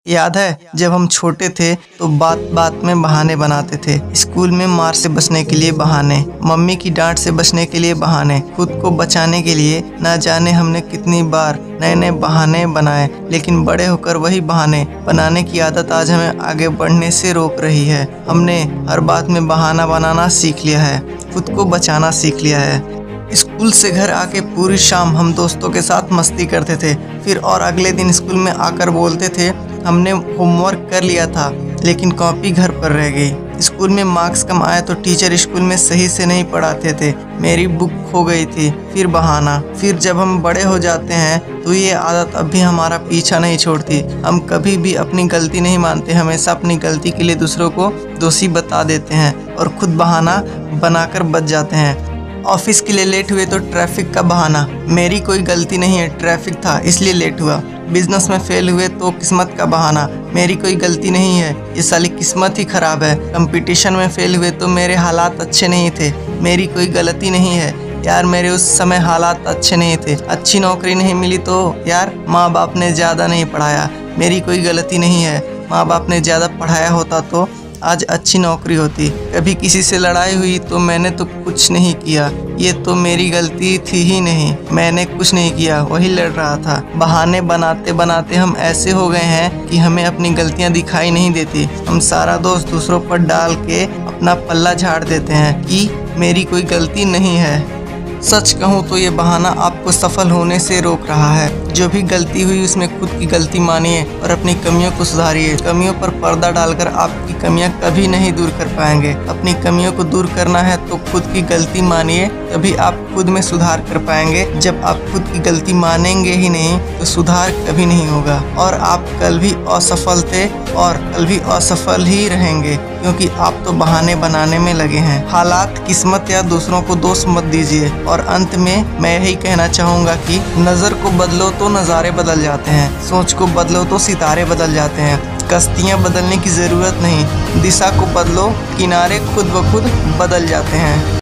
याद है जब हम छोटे थे तो बात बात में बहाने बनाते थे। स्कूल में मार से बचने के लिए बहाने, मम्मी की डांट से बचने के लिए बहाने, खुद को बचाने के लिए ना जाने हमने कितनी बार नए नए बहाने बनाए। लेकिन बड़े होकर वही बहाने बनाने की आदत आज हमें आगे बढ़ने से रोक रही है। हमने हर बात में बहाना बनाना सीख लिया है, खुद को बचाना सीख लिया है। स्कूल से घर आके पूरी शाम हम दोस्तों के साथ मस्ती करते थे, फिर और अगले दिन स्कूल में आकर बोलते थे हमने होमवर्क कर लिया था लेकिन कॉपी घर पर रह गई। स्कूल में मार्क्स कम आए तो टीचर स्कूल में सही से नहीं पढ़ाते थे, मेरी बुक खो गई थी, फिर बहाना। फिर जब हम बड़े हो जाते हैं तो ये आदत अब भी हमारा पीछा नहीं छोड़ती। हम कभी भी अपनी गलती नहीं मानते, हमेशा अपनी गलती के लिए दूसरों को दोषी बता देते हैं और खुद बहाना बनाकर बच जाते हैं। ऑफिस के लिए लेट हुए तो ट्रैफिक का बहाना, मेरी कोई गलती नहीं है, ट्रैफिक था इसलिए लेट हुआ। बिजनेस में फेल हुए तो किस्मत का बहाना, मेरी कोई गलती नहीं है, ये साली किस्मत ही खराब है। कंपटीशन में फेल हुए तो मेरे हालात अच्छे नहीं थे, मेरी कोई गलती नहीं है, यार मेरे उस समय हालात अच्छे नहीं थे। अच्छी नौकरी नहीं मिली तो यार माँ बाप ने ज़्यादा नहीं पढ़ाया, मेरी कोई गलती नहीं है, माँ बाप ने ज़्यादा पढ़ाया होता तो आज अच्छी नौकरी होती। कभी किसी से लड़ाई हुई तो मैंने तो कुछ नहीं किया, ये तो मेरी गलती थी ही नहीं, मैंने कुछ नहीं किया, वही लड़ रहा था। बहाने बनाते बनाते हम ऐसे हो गए हैं कि हमें अपनी गलतियां दिखाई नहीं देती। हम सारा दोष दूसरों पर डाल के अपना पल्ला झाड़ देते हैं कि मेरी कोई गलती नहीं है। सच कहूँ तो ये बहाना आपको सफल होने से रोक रहा है। जो भी गलती हुई उसमें खुद की गलती मानिए और अपनी कमियों को सुधारिए। कमियों पर पर्दा डालकर आपकी कमियां कभी नहीं दूर कर पाएंगे। अपनी कमियों को दूर करना है तो खुद की गलती मानिए, तभी आप खुद में सुधार कर पाएंगे। जब आप खुद की गलती मानेंगे ही नहीं तो सुधार कभी नहीं होगा और आप कल भी असफल थे और कल भी असफल ही रहेंगे, क्योंकि आप तो बहाने बनाने में लगे हैं। हालात, किस्मत या दूसरों को दोष मत दीजिए। और अंत में मैं यही कहना चाहूँगा कि नज़र को बदलो तो नज़ारे बदल जाते हैं, सोच को बदलो तो सितारे बदल जाते हैं। कश्तियाँ बदलने की ज़रूरत नहीं, दिशा को बदलो, किनारे खुद ब खुद बदल जाते हैं।